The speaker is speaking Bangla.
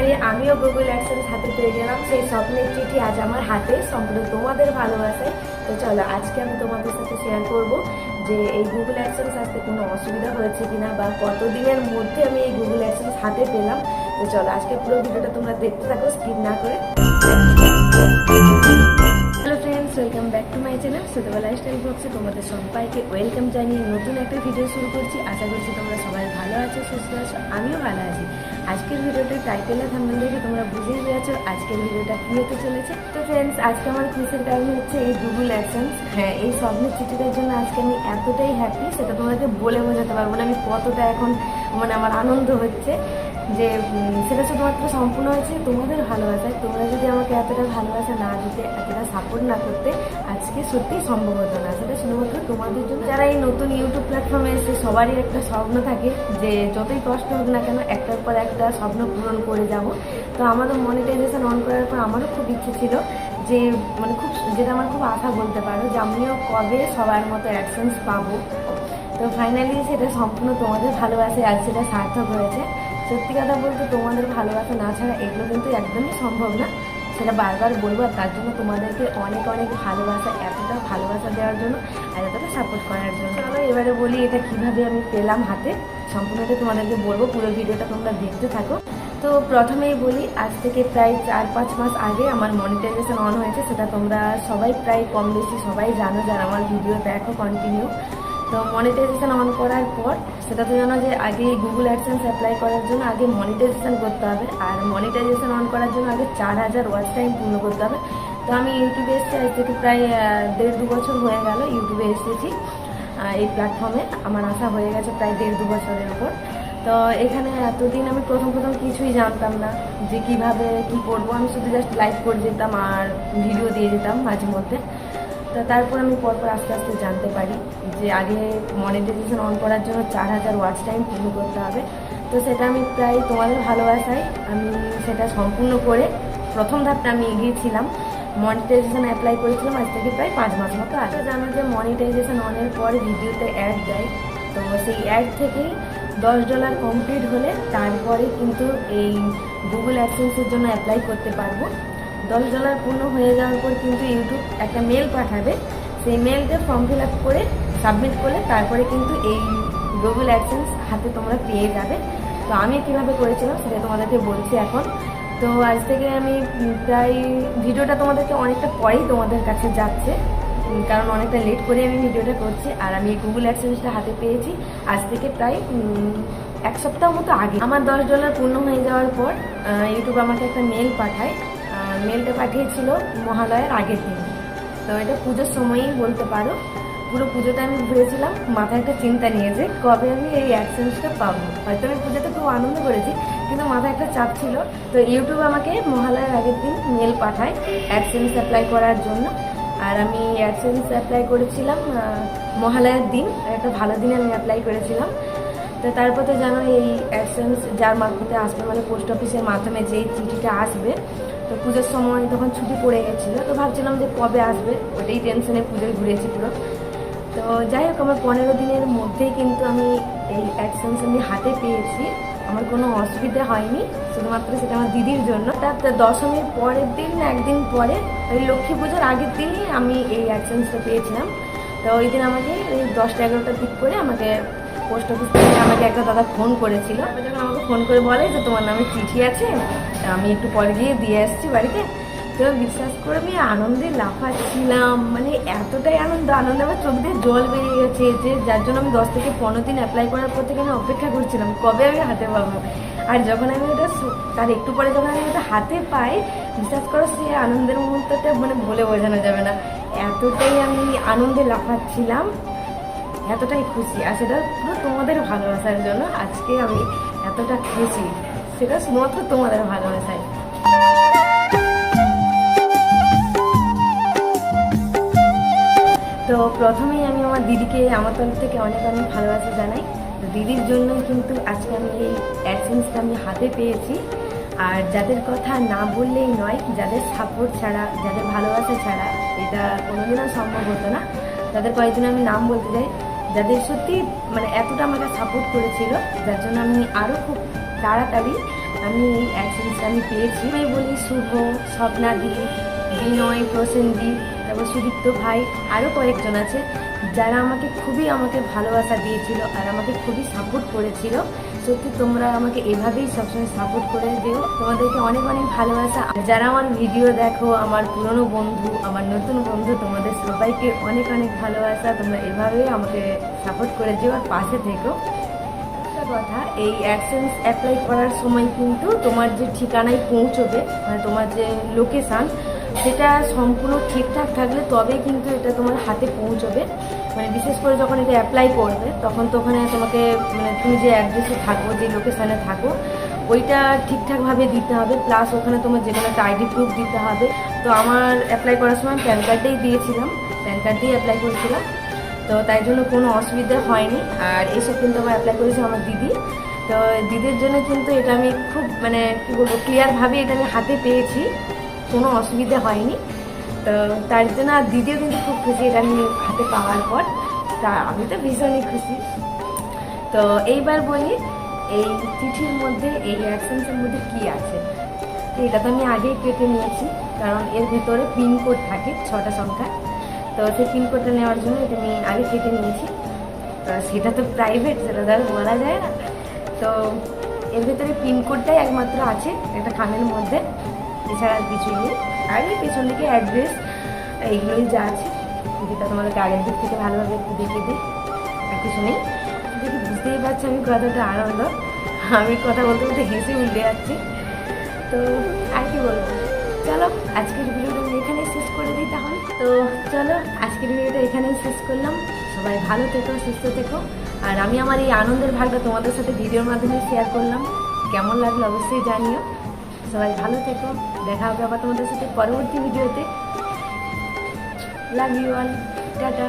ফাইনালি আমিও গুগল অ্যাডসেন্স হাতে পেয়ে গেলাম। সেই স্বপ্নের চিঠি আজ আমার হাতে, সম্পূর্ণ তোমাদের ভালোবাসায়। তো চলো আজকে আমি তোমাদের সাথে শেয়ার করব যে এই গুগল অ্যাডসেন্স আসতে কোনো অসুবিধা হয়েছে কিনা বা কতদিনের মধ্যে আমি এই গুগল অ্যাডসেন্স হাতে পেলাম। তো চলো আজকে পুরো ভিডিওটা তোমরা দেখতে থাকো স্কিপ না করে। Hello friends, welcome back to my channel Sutoba lifestyle ব্লগসে তোমাদের সবাইকে ওয়েলকাম জানিয়ে নতুন একটা ভিডিও শুরু করছি। আশা করছি তোমরা সবাই ভালো আছো, সুস্থ আছো, আমিও ভালো আছি। আজকের ভিডিওটার টাইটেল থাম্বনেল দেখে তোমরা বুঝেই পেরেছো আজকের ভিডিওটা কী হতে চলেছে। তো ফ্রেন্ডস, আজকে আমার খুশির কারণ হচ্ছে এই গুগল অ্যাডসেন্স। হ্যাঁ, এই স্বপ্নের চিঠিটার জন্য আজকে আমি এতটাই হ্যাপি, সেটা তোমাদেরকে বলে বোঝাতে পারবো না আমি কতটা এখন আমার আনন্দ হচ্ছে। যে সেটা শুধুমাত্র সম্পূর্ণ হয়েছে তোমাদের ভালোবাসায়। তোমরা যদি আমাকে এতটা ভালোবাসা না দিতে, এতটা সাপোর্ট না করতে, আজকে সত্যিই সম্ভব হতো না। সেটা শুধুমাত্র তোমাদের জন্য। যারা এই নতুন ইউটিউব প্ল্যাটফর্মে এসে সবারই একটা স্বপ্ন থাকে যে যতই কষ্ট হোক না কেন একটার পর একটা স্বপ্ন পূরণ করে যাব। তো আমারও মনিটাইজেশন অন করার পর আমারও খুব ইচ্ছে ছিল যে যেটা আমার খুব আশা বলতে পারো যে আমিও কবে সবার মতো অ্যাডসেন্স পাবো। তো ফাইনালি সেটা সম্পূর্ণ তোমাদের ভালোবাসায় আজ সেটা সার্থক হয়েছে। সত্যি কথা বলতে তোমাদের ভালোবাসা না ছাড়া এগুলো কিন্তু একদমই সম্ভব না, সেটা বারবার বলবো। আর তার জন্য তোমাদেরকে অনেক অনেক ভালোবাসা, এতটা ভালোবাসা দেওয়ার জন্য আর এতটা সাপোর্ট করার জন্য। চলো এবারে বলি এটা কিভাবে আমি পেলাম হাতে, সম্পূর্ণটা তোমাদেরকে বলবো, পুরো ভিডিওটা তোমরা দেখতে থাকো। তো প্রথমেই বলি, আজ থেকে প্রায় 4-5 মাস আগে আমার মনিটাইজেশন অন হয়েছে। সেটা তোমরা সবাই প্রায় কম বেশি সবাই জানো যারা আমার ভিডিও দেখো কন্টিনিউ। তো মনিটাইজেশন অন করার পর সেটা তো জানো যে আগে গুগল অ্যাডসেন্স অ্যাপ্লাই করার জন্য আগে মনিটাইজেশন করতে হবে, আর মনিটাইজেশন অন করার জন্য আগে 4000 ওয়াচ টাইম পূর্ণ করতে হবে। তো আমি ইউটিউবে এসেছি আজ থেকে প্রায় 1.5-2 বছর হয়ে গেল ইউটিউবে এসেছি। এই প্ল্যাটফর্মে আমার আসা হয়ে গেছে প্রায় 1.5-2 বছরের উপর। তো এখানে এতদিন আমি প্রথম কিছুই জানতাম না যে কিভাবে কি করবো। আমি শুধু জাস্ট লাইভ করে যেতাম আর ভিডিও দিয়ে যেতাম মাঝে মধ্যে। তো তারপর আমি পরপর আস্তে আস্তে জানতে পারি যে আগে মনিটাইজেশন অন করার জন্য 4000 ওয়াচ টাইম পূর্ণ করতে হবে। তো সেটা আমি প্রায় তোমাদের ভালোবাসায় আমি সেটা সম্পূর্ণ করে প্রথম ধাপটা আমি এগিয়েছিলাম। মনিটাইজেশন অ্যাপ্লাই করেছিলাম আজ থেকে প্রায় 5 মাস মতো আগে। জানো যে মনিটাইজেশন অনের পর ভিডিওতে অ্যাড দেয়, তো সেই অ্যাড থেকেই $10 কমপ্লিট হলে তারপরে কিন্তু এই গুগল অ্যাডসেন্সের জন্য অ্যাপ্লাই করতে পারবো। $10 পূর্ণ হয়ে যাওয়ার পর কিন্তু ইউটিউব একটা মেল পাঠাবে, সেই মেলটা ফর্ম ফিল আপ করে সাবমিট করলে তারপরে কিন্তু এই গুগল অ্যাডসেন্স হাতে তোমরা পেয়ে যাবে। তো আমি কীভাবে করেছিলাম সেটা তোমাদেরকে বলছি এখন। তো আজ থেকে আমি প্রায় ভিডিওটা তোমাদেরকে অনেকটা পরেই তোমাদের কাছে যাচ্ছে, কারণ অনেকটা লেট করে আমি ভিডিওটা করছি। আর আমি গুগল অ্যাডসেন্সটা হাতে পেয়েছি আজ থেকে প্রায় 1 সপ্তাহ মতো আগে। আমার $10 পূর্ণ হয়ে যাওয়ার পর ইউটিউব আমাকে একটা মেল পাঠায়। মেলটা পাঠিয়েছিল মহালয়ার আগের দিন। তো এটা পুজোর সময়ই বলতে পারো। পুরো পুজোটা আমি ঘুরেছিলাম, মাথায় একটা চিন্তা নিয়েছে কবে আমি এই অ্যাডসেন্সটা পাবো। হয়তো আমি পুজোতে খুব আনন্দ করেছি, কিন্তু মাথায় একটা চাপ ছিল। তো ইউটিউব আমাকে মহালয়ার আগের দিন মেল পাঠায় অ্যাডসেন্স অ্যাপ্লাই করার জন্য। আর আমি অ্যাডসেন্স অ্যাপ্লাই করেছিলাম মহালয়ার দিন, একটা ভালো দিনে আমি অ্যাপ্লাই করেছিলাম। তো তারপর তো জানো এই অ্যাডসেন্স যার মারফতে আসবে, মানে পোস্ট অফিসের মাধ্যমে যেই চিঠিটা আসবে। তো পুজোর সময় তখন ছুটি পড়ে গেছিলো, তো ভাবছিলাম যে কবে আসবে, ওটাই টেনশনে পুজোয় ঘুরেছি পুরো। তো যাই হোক, আমার 15 দিনের মধ্যেই কিন্তু আমি এই অ্যাডসেন্স আমি হাতে পেয়েছি। আমার কোনো অসুবিধা হয়নি, শুধুমাত্র সেটা আমার দিদির জন্য। তার দশমীর পরের দিন না একদিন পরে, ওই লক্ষ্মী পুজোর আগের দিনই আমি এই অ্যাডসেন্সটা পেয়েছিলাম। তো ওই দিন আমাকে ওই 10টা-11টার দিক করে আমাকে পোস্ট অফিস থেকে আমাকে একটা দাদা ফোন করেছিল। যখন আমাকে ফোন করে বলে যে তোমার নামে চিঠি আছে, আমি একটু পরে গিয়ে দিয়ে আসছি বাড়িতে। তো বিশ্বাস করে আমি আনন্দে লাফাচ্ছিলাম, মানে এতটাই আনন্দে আমার চোখ দিয়ে জল বেরিয়ে গেছে, যে যার জন্য আমি 10 থেকে 15 দিন অ্যাপ্লাই করার পর থেকে আমি অপেক্ষা করছিলাম কবে আমি হাতে পাবো। আর যখন আমি ওটা তার একটু পরে যখন আমি ওটা হাতে পাই, বিশ্বাস করো সে আনন্দের মুহূর্তটা বলে বোঝানো যাবে না। এতটাই আমি আনন্দে লাফাচ্ছিলাম, এতটাই খুশি। আর সেটা পুরো তোমাদের ভালোবাসার জন্য আজকে আমি এতটা খুশি, সেটা শুধুমাত্র তোমাদের ভালোবাসায়। তো প্রথমেই আমি আমার দিদিকে আমার তরফ থেকে অনেক অনেক ভালোবাসা জানাই। তো দিদির জন্যই কিন্তু আজকে আমি এই অ্যাডসেন্সটা আমি হাতে পেয়েছি। আর যাদের কথা না বললেই নয়, যাদের সাপোর্ট ছাড়া, যাদের ভালোবাসা ছাড়া এটা কোনোদিনও সম্ভব হতো না। তাদের কয়েকজন আমি নাম বলতে চাই, যাদের সত্যি এতটা আমাকে সাপোর্ট করেছিল, যার জন্য আমি আরও খুব তাড়াতাড়ি আমি এই অ্যাক্সেসটা আমি পেয়েছি। আমি বলি শুভ, স্বপ্নাদি, বিনয়, প্রসেনজিৎ, তারপর সুদীপ্ত ভাই, আরও কয়েকজন আছে যারা আমাকে ভালোবাসা দিয়েছিল আর আমাকে খুবই সাপোর্ট করেছিল। সত্যি তোমরা আমাকে এভাবেই সবসময় সাপোর্ট করে দিও। তোমাদেরকে অনেক অনেক ভালোবাসা। যারা আমার ভিডিও দেখো, আমার পুরনো বন্ধু, আমার নতুন বন্ধু, তোমাদের সবাইকে অনেক অনেক ভালোবাসা। তোমরা এভাবেই আমাকে সাপোর্ট করে দিও আর পাশে থেকো। একটা কথা, এই অ্যাডসেন্স অ্যাপ্লাই করার সময় কিন্তু তোমার যে ঠিকানায় পৌঁছবে, মানে তোমার যে লোকেশান, সেটা সম্পূর্ণ ঠিকঠাক থাকলে তবে কিন্তু এটা তোমার হাতে পৌঁছবে। মানে বিশেষ করে যখন এটা অ্যাপ্লাই করবে তখন তো ওখানে তোমাকে মানে তুমি যে অ্যাড্রেসে থাকো, যে লোকেশানে থাকো, ওইটা ঠিকঠাকভাবে দিতে হবে। প্লাস ওখানে তোমার যে কোনো একটা আইডি প্রুফ দিতে হবে। তো আমার অ্যাপ্লাই করার সময় প্যান কার্ডটাই দিয়েছিলাম, প্যান কার্ড দিয়ে অ্যাপ্লাই করেছিলাম। তো তাই জন্য কোনো অসুবিধা হয়নি। আর এসব কিন্তু আমার অ্যাপ্লাই করেছে আমার দিদি। তো দিদির জন্য কিন্তু এটা আমি খুব মানে কী বলবো, ক্লিয়ারভাবে এটা আমি হাতে পেয়েছি, কোনো অসুবিধা হয়নি। তো তার জন্য আর দিদিও কিন্তু খুব খুশি এটা আমি হাতে পাওয়ার পর। তা আমি তো ভীষণই খুশি। তো এইবার বলি এই চিঠির মধ্যে, এই অ্যাকশনসের মধ্যে কী আছে। তো এটা তো আমি আগেই কেটে নিয়েছি, কারণ এর ভিতরে পিনকোড থাকে 6টা সংখ্যা। তো সেই পিনকোডটা নেওয়ার জন্য এটা আমি আগে কেটে নিয়েছি। তো সেটা তো প্রাইভেট, সেটা তো আর বলা যায় না। তো এর ভিতরে পিনকোডটাই একমাত্র আছে একটা খামের মধ্যে, এছাড়া আর কিছুই নেই। আর এই পেছন দিকে অ্যাড্রেস, এইগুলোই যা আছে। যেটা তোমাদেরকে আগের দিক থেকে ভালোভাবে একটু দেখিয়ে দিই, আর কিছু নেই। দেখি বুঝতেই পারছি আমি কতটা আনন্দ, আমি কথা বলতে বলতে হেসে উল্টে যাচ্ছি। তো আর কি বলবো, চলো আজকের ভিডিওটা আমি এখানেই শেষ করে দিই তাহলে। তো চলো আজকের ভিডিওটা এখানেই শেষ করলাম। সবাই ভালো থেকো, সুস্থ থেকো। আর আমি আমার এই আনন্দের ভাগটা তোমাদের সাথে ভিডিওর মাধ্যমে শেয়ার করলাম। কেমন লাগলো অবশ্যই জানিও। সবাই ভালো থেকো, দেখা হবে আবার তোমাদের সাথে পরবর্তী ভিডিওতে। Love you all, tata.